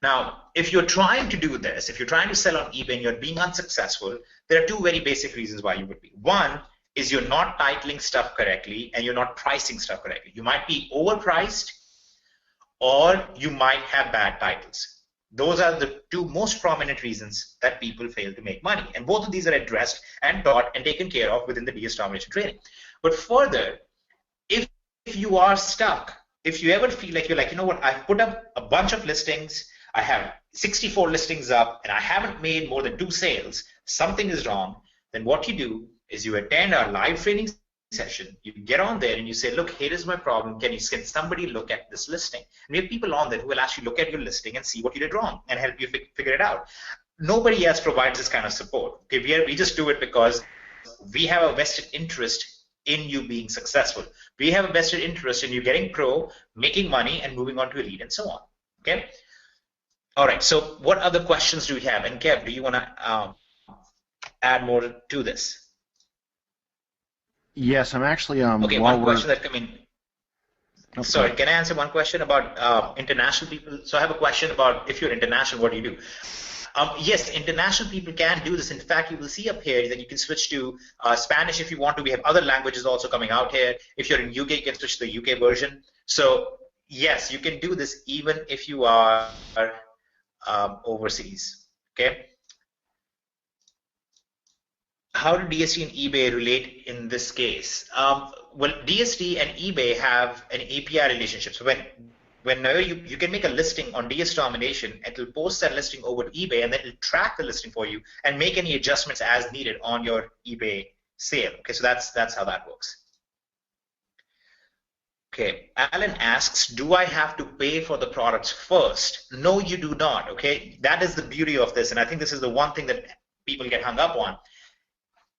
Now, if you're trying to do this, if you're trying to sell on eBay and you're being unsuccessful, there are two very basic reasons why you would be. One is you're not titling stuff correctly and you're not pricing stuff correctly. You might be overpriced or you might have bad titles. Those are the two most prominent reasons that people fail to make money. And both of these are addressed and taught and taken care of within the DS Domination training. But further, if you are stuck, if you ever feel like you're like, you know what, I've put up a bunch of listings, I have 64 listings up, and I haven't made more than 2 sales, something is wrong, then what you do is you attend our live training session, you get on there and you say, look, here is my problem, can somebody look at this listing? And we have people on there who will actually look at your listing and see what you did wrong and help you figure it out. Nobody else provides this kind of support. Okay, we just do it because we have a vested interest in you being successful. We have a vested interest in you getting pro, making money, and moving on to elite and so on. Okay. All right. So what other questions do we have? And Kev, do you want to add more to this? Yes, I'm actually. Okay, one question that came in. Oh, sorry, can I answer one question about international people? So I have a question about if you're international, what do you do? Yes, international people can do this. In fact, you will see up here that you can switch to Spanish if you want to. We have other languages also coming out here. If you're in UK, you can switch to the UK version. So yes, you can do this even if you are overseas. Okay. How do DST and eBay relate in this case? Well, DST and eBay have an API relationship. So whenever you can make a listing on DS Domination, it will post that listing over to eBay, and then it'll track the listing for you and make any adjustments as needed on your eBay sale. Okay, so that's how that works. Okay, Alan asks, do I have to pay for the products first? No, you do not. Okay, that is the beauty of this, and I think this is the one thing that people get hung up on.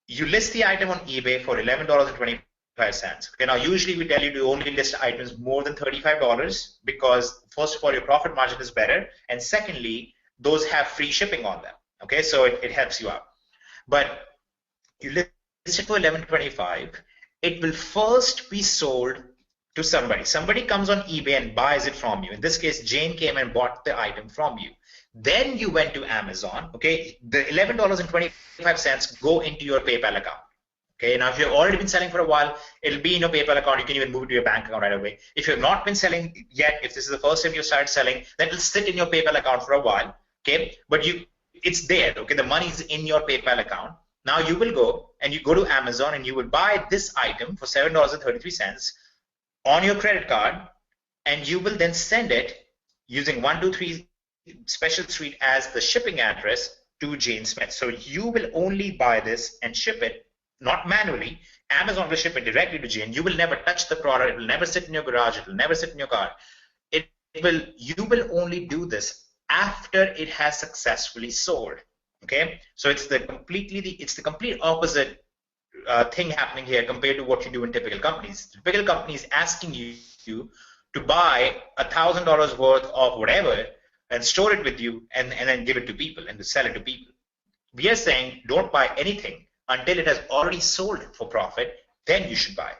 You list the item on eBay for $11.25. Okay, now usually we tell you to only list items more than $35 because first of all, your profit margin is better, and secondly, those have free shipping on them. Okay, so it helps you out. But you list it for $11.25. It will first be sold to somebody. Somebody comes on eBay and buys it from you. In this case, Jane came and bought the item from you. Then you went to Amazon. Okay, the $11.25 go into your PayPal account. Okay, now if you've already been selling for a while, it'll be in your PayPal account. You can even move it to your bank account right away. If you've not been selling yet, if this is the first time you started selling, then it'll sit in your PayPal account for a while. Okay, but it's there. Okay, the money's in your PayPal account. Now you will go and you go to Amazon and you will buy this item for $7.33 on your credit card, and you will then send it using 123 Special Street as the shipping address to Jane Smith. So you will only buy this and ship it, not manually. Amazon will ship it directly to Jane. You will never touch the product. It will never sit in your garage. It will never sit in your car. You will only do this after it has successfully sold. Okay, so it's the complete opposite thing happening here compared to what you do in typical companies. Typical companies asking you to buy $1,000 worth of whatever and store it with you and then give it to people and to sell it to people. We are saying don't buy anything until it has already sold for profit, then you should buy.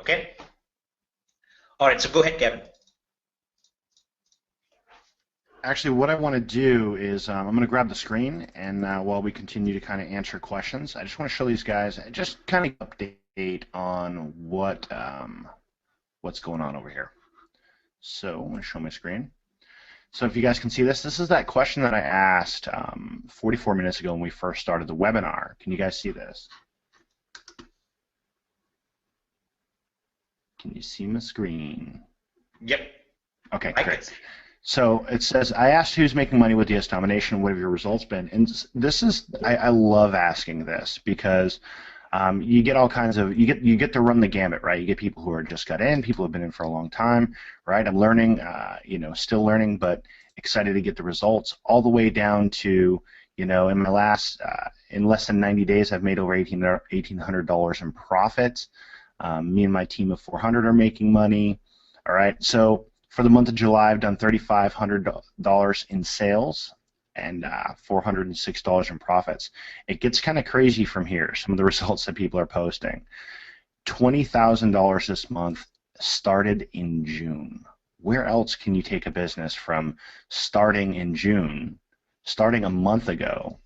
Okay? All right, so go ahead, Kevin. Actually, what I want to do is I'm going to grab the screen, and while we continue to kind of answer questions, I just want to show these guys just kind of update on what's going on over here. So I'm going to show my screen. So if you guys can see this is that question that I asked 44 minutes ago when we first started the webinar. Can you guys see this? Can you see my screen? Yep. Okay, great. So it says, I asked who's making money with DS Domination. What have your results been? And this is, I love asking this because you get all kinds of, you get to run the gamut, right? You get people who are just got in, people who have been in for a long time, right? I'm learning, still learning, but excited to get the results, all the way down to, in my last, in less than 90 days, I've made over $1,800 in profit. Me and my team of 400 are making money. All right, so for the month of July, I've done $3,500 in sales and $406 in profits. It gets kind of crazy from here, some of the results that people are posting. $20,000 this month started in June. Where else can you take a business from starting in June, starting a month ago,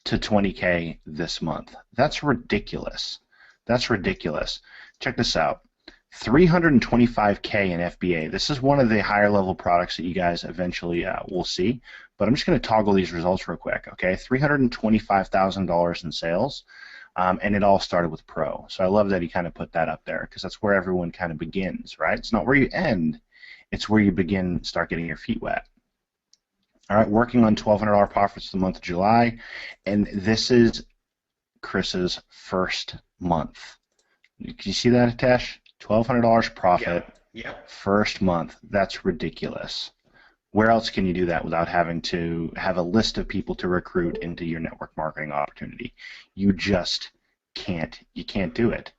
to 20K this month? That's ridiculous. That's ridiculous. Check this out. 325K in FBA. This is one of the higher level products that you guys eventually will see, but I'm just going to toggle these results real quick, okay? $325,000 in sales, and it all started with Pro. So I love that he kind of put that up there because that's where everyone kind of begins, right? It's not where you end, it's where you begin, start getting your feet wet. All right, working on $1,200 profits the month of July, and this is Chris's first month. Can you see that, Atesh? $1,200 profit, first month. That's ridiculous. Where else can you do that without having to have a list of people to recruit into your network marketing opportunity? You just can't. You can't do it.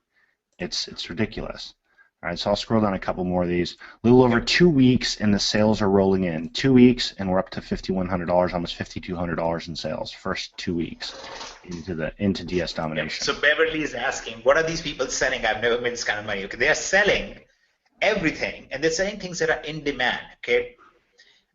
It's ridiculous. All right, so I'll scroll down a couple more of these. A little over 2 weeks, and the sales are rolling in. 2 weeks, and we're up to $5,100, almost $5,200 in sales. First 2 weeks into DS Domination. So Beverly is asking, what are these people selling? I've never made this kind of money. Okay, they are selling everything, and they're selling things that are in demand. Okay,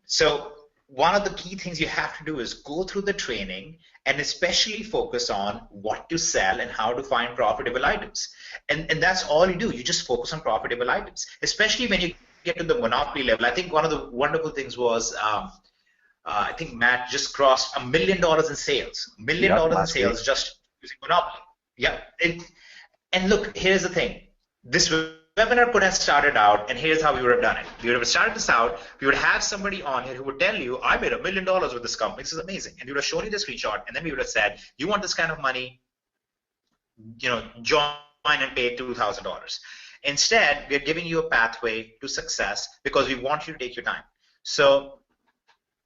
so one of the key things you have to do is go through the training and especially focus on what to sell and how to find profitable items. And that's all you do. You just focus on profitable items, especially when you get to the monopoly level. I think one of the wonderful things was I think Matt just crossed $1 million in sales. $1 million in sales just using monopoly. Yeah. And look, here's the thing. This webinar could have started out, and here's how we would have done it. We would have started this out. We would have somebody on here who would tell you, I made $1 million with this company. This is amazing. And we would have shown you the screenshot, and then we would have said, you want this kind of money, join and pay $2,000. Instead, we're giving you a pathway to success because we want you to take your time. So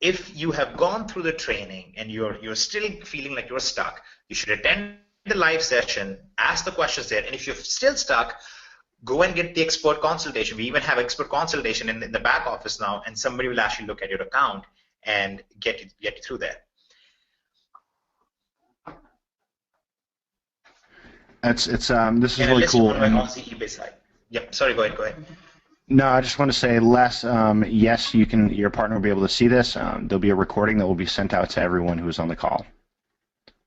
if you have gone through the training and you're still feeling like you're stuck, you should attend the live session, ask the questions there, and if you're still stuck, go and get the expert consultation. We even have expert consultation in the back office now, and somebody will actually look at your account and get you through there. This is really cool. On my eBay site. Yep. Sorry. Go ahead. No, I just want to say, Les, yes, your partner will be able to see this. There'll be a recording that will be sent out to everyone who is on the call.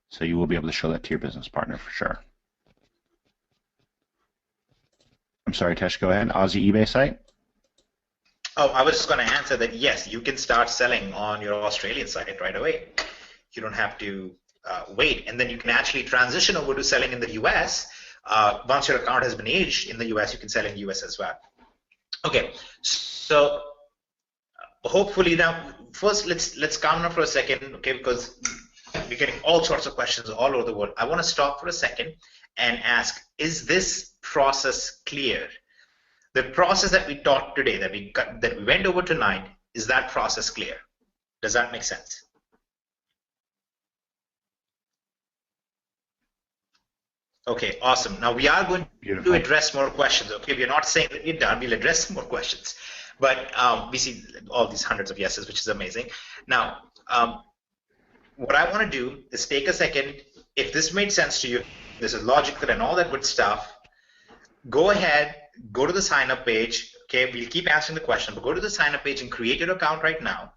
So you will be able to show that to your business partner for sure. I'm sorry, Tesh, go ahead. Aussie eBay site? Oh, I was just going to answer that, yes, you can start selling on your Australian site right away. You don't have to wait. And then you can actually transition over to selling in the US. Once your account has been aged in the US, you can sell in the US as well. Okay, so hopefully now, first let's calm down for a second, okay, because we're getting all sorts of questions all over the world. I want to stop for a second and ask, is this process clear? The process that we taught today, that we went over tonight, is that process clear? Does that make sense? Okay, awesome. Now we are going to address more questions. Okay, we're not saying that we're done. We'll address some more questions, but we see all these hundreds of yeses, which is amazing. Now, what I want to do is take a second. If this made sense to you, this is logical and all that good stuff, go ahead, go to the sign up page. Okay, we'll keep asking the question, but go to the sign up page and create your account right now,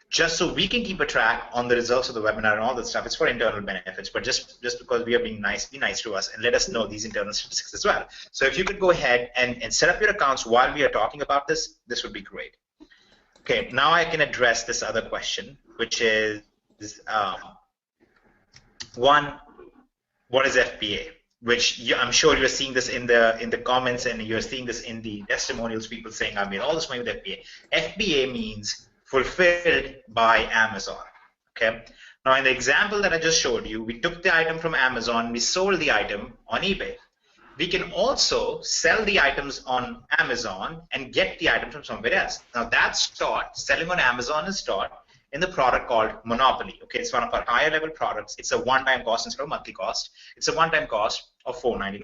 just so we can keep a track on the results of the webinar and all that stuff. It's for internal benefits, but just because we are being nice, be nice to us and let us know these internal statistics as well. So if you could go ahead and set up your accounts while we are talking about this, this would be great. Okay, now I can address this other question, which is one, what is FBA? Which I'm sure you're seeing this in the comments, and you're seeing this in the testimonials, people saying, I made all this money with FBA. FBA means fulfilled by Amazon. Okay. Now, in the example that I just showed you, we took the item from Amazon, we sold the item on eBay. We can also sell the items on Amazon and get the item from somewhere else. Now, that's taught, selling on Amazon is taught in the product called Monopoly. Okay, it's one of our higher level products. It's a one-time cost instead of monthly cost. It's a one-time cost of $4.99.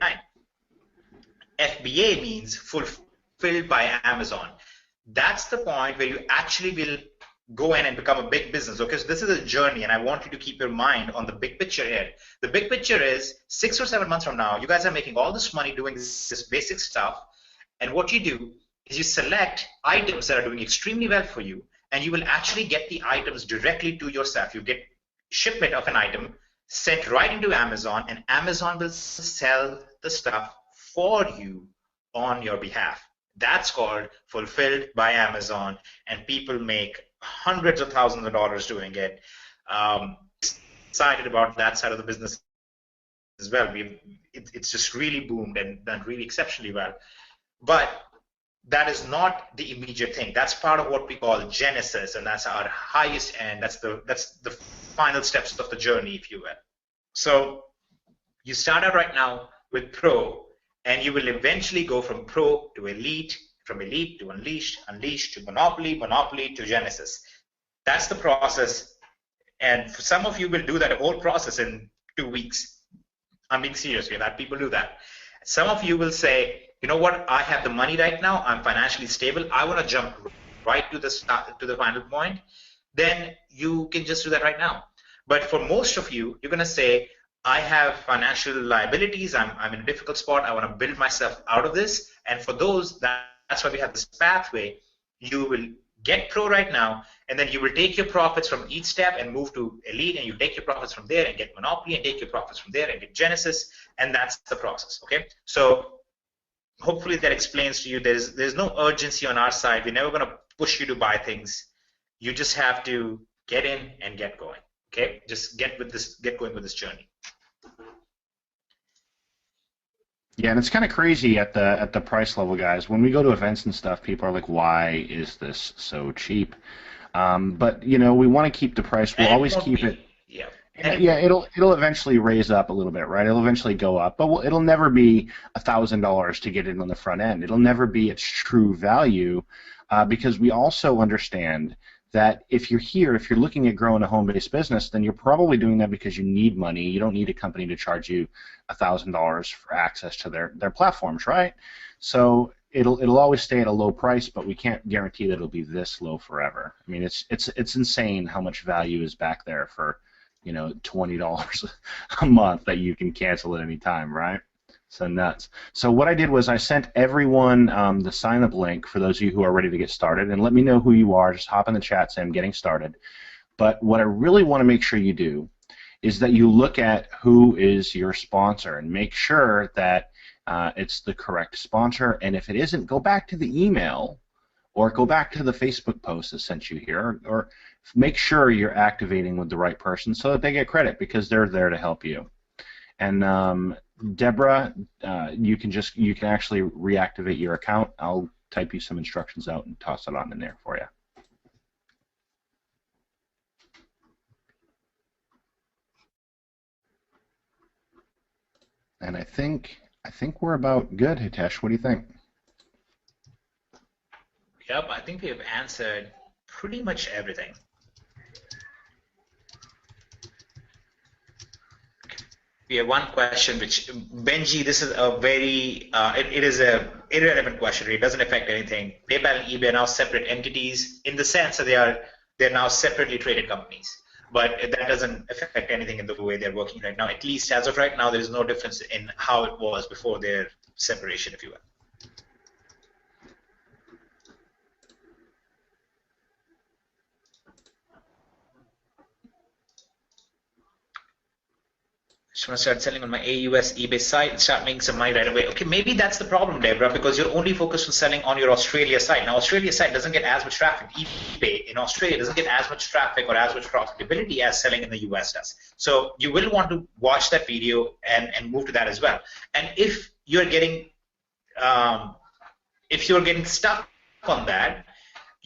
FBA means fulfilled by Amazon. That's the point where you actually will go in and become a big business. Okay, so this is a journey, and I want you to keep your mind on the big picture here. The big picture is 6 or 7 months from now, you guys are making all this money doing this basic stuff, and what you do is you select items that are doing extremely well for you, and you will actually get the items directly to yourself. You get shipment of an item sent right into Amazon, and Amazon will sell the stuff for you on your behalf. That's called fulfilled by Amazon, and people make hundreds of thousands of dollars doing it. Excited about that side of the business as well. It's just really boomed and done really exceptionally well. But that is not the immediate thing. That's part of what we call Genesis, and that's our highest end. That's the final steps of the journey, if you will. So you start out right now with Pro, and you will eventually go from Pro to Elite, from Elite to Unleashed, Unleashed to Monopoly, Monopoly to Genesis. That's the process, and for some of you will do that whole process in 2 weeks. I'm being serious. We've had people do that. Some of you will say, you know what, I have the money right now, I'm financially stable, I want to jump right to the final point. Then you can just do that right now. But for most of you, you're going to say, I have financial liabilities, I'm in a difficult spot, I want to build myself out of this. And for those, that's why we have this pathway. You will get Pro right now, and then you will take your profits from each step and move to Elite, and you take your profits from there and get Monopoly, and take your profits from there and get Genesis, and that's the process. Okay, so hopefully that explains to you there's no urgency on our side. We're never going to push you to buy things. You just have to get in and get going. Okay, just get going with this journey. Yeah, and it's kind of crazy at the price level, guys. When we go to events and stuff, people are like, "Why is this so cheap?" But you know, we want to keep the price. We'll always keep it. Yeah. Yeah, it'll eventually raise up a little bit, right? It'll eventually go up, but it'll never be $1,000 to get it on the front end. It'll never be its true value, because we also understand that if you're looking at growing a home-based business, then you're probably doing that because you need money. You don't need a company to charge you $1,000 for access to their platforms, right? So it'll always stay at a low price, but we can't guarantee that it'll be this low forever. I mean, it's insane how much value is back there for, you know, $20 a month that you can cancel at any time, right? So nuts. So what I did was I sent everyone the sign-up link for those of you who are ready to get started, and let me know who you are. Just hop in the chat, say I'm getting started. But what I really want to make sure you do is that you look at who is your sponsor and make sure that it's the correct sponsor. And if it isn't, go back to the email or go back to the Facebook post that sent you here, or make sure you're activating with the right person so that they get credit because they're there to help you. And Deborah, you can actually reactivate your account. I'll type you some instructions out and toss it on in there for you. And I think we're about good, Hitesh. What do you think? Yep, I think we have answered pretty much everything. We have one question, which Benji, this is a very it is a irrelevant question. It doesn't affect anything. PayPal and eBay are now separate entities in the sense that they're now separately traded companies. But that doesn't affect anything in the way they're working right now. At least as of right now, there is no difference in how it was before their separation, if you will. Just want to start selling on my AUS eBay site and start making some money right away. Okay, maybe that's the problem, Deborah, because you're only focused on selling on your Australia site. Now, Australia site doesn't get as much traffic. eBay in Australia doesn't get as much traffic or as much profitability as selling in the US does. So you will want to watch that video and move to that as well. And if you're getting stuck on that,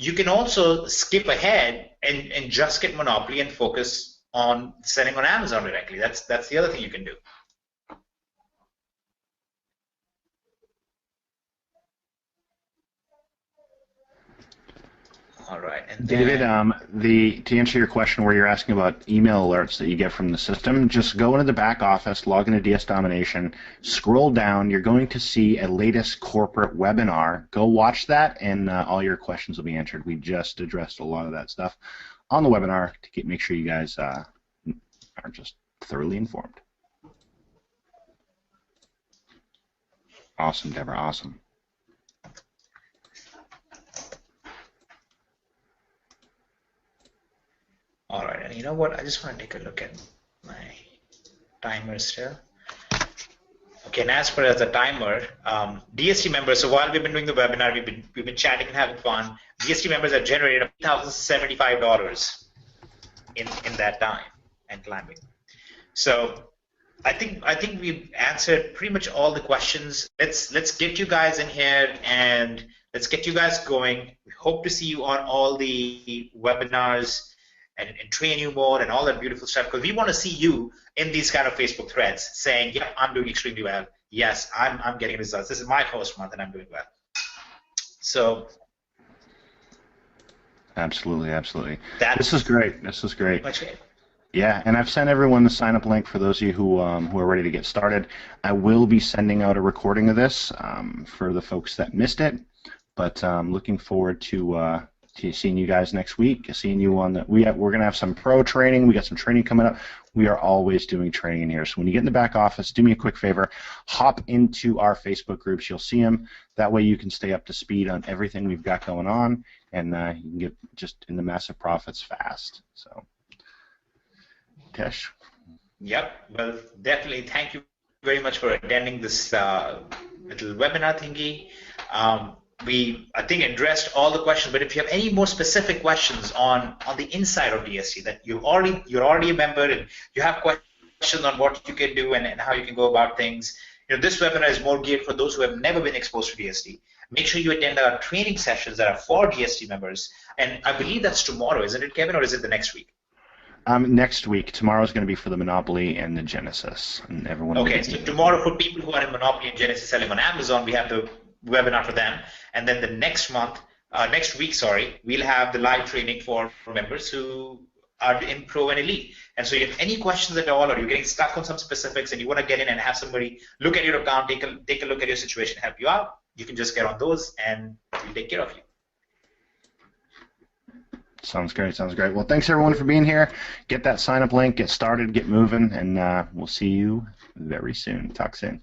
you can also skip ahead and just get Monopoly and focus on selling on Amazon directly. That's the other thing you can do. All right, and David, then to answer your question where you're asking about email alerts that you get from the system, just go into the back office, log into DS Domination, scroll down. You're going to see a latest corporate webinar. Go watch that, and all your questions will be answered. We just addressed a lot of that stuff on the webinar to make sure you guys are just thoroughly informed. Awesome, Deborah, awesome. all right, and you know what? I just want to take a look at my timer still. Okay, and as far as the timer, DST members. So while we've been doing the webinar, we've been chatting and having fun. DST members have generated $1,075 in that time and climbing. So I think we've answered pretty much all the questions. Let's get you guys in here and let's get you guys going. We hope to see you on all the webinars and train you more and all that beautiful stuff, because we want to see you in these kind of Facebook threads saying, yeah, I'm doing extremely well. Yes, I'm getting results. This is my first month and I'm doing well. So absolutely, absolutely. This is great. This is great. Much great. Yeah, and I've sent everyone the sign-up link for those of you who are ready to get started. I will be sending out a recording of this for the folks that missed it, but I'm looking forward to seeing you guys next week. Seeing you on the we're gonna have some pro training. We got some training coming up. We are always doing training in here. So when you get in the back office, do me a quick favor, hop into our Facebook groups. You'll see them. That way you can stay up to speed on everything we've got going on, and you can get just in the massive profits fast. So. Tesh? Yep. Well, definitely. Thank you very much for attending this little webinar thingy. I think addressed all the questions, but if you have any more specific questions on the inside of DST that you're already a member and you have questions on what you can do and how you can go about things, this webinar is more geared for those who have never been exposed to DST. Make sure you attend our training sessions that are for DST members, and I believe that's tomorrow, isn't it, Kevin, or is it the next week? Next week. Tomorrow's going to be for the Monopoly and the Genesis, and everyone. Okay, so tomorrow for people who are in Monopoly and Genesis selling on Amazon, we have the webinar for them, and then the next week, we'll have the live training for members who are in Pro and Elite. And so, if you have any questions at all, or you're getting stuck on some specifics, and you want to get in and have somebody look at your account, take a look at your situation, help you out, you can just get on those, and we'll take care of you. Sounds great. Sounds great. Well, thanks everyone for being here. Get that sign-up link, get started, get moving, and we'll see you very soon. Talk soon.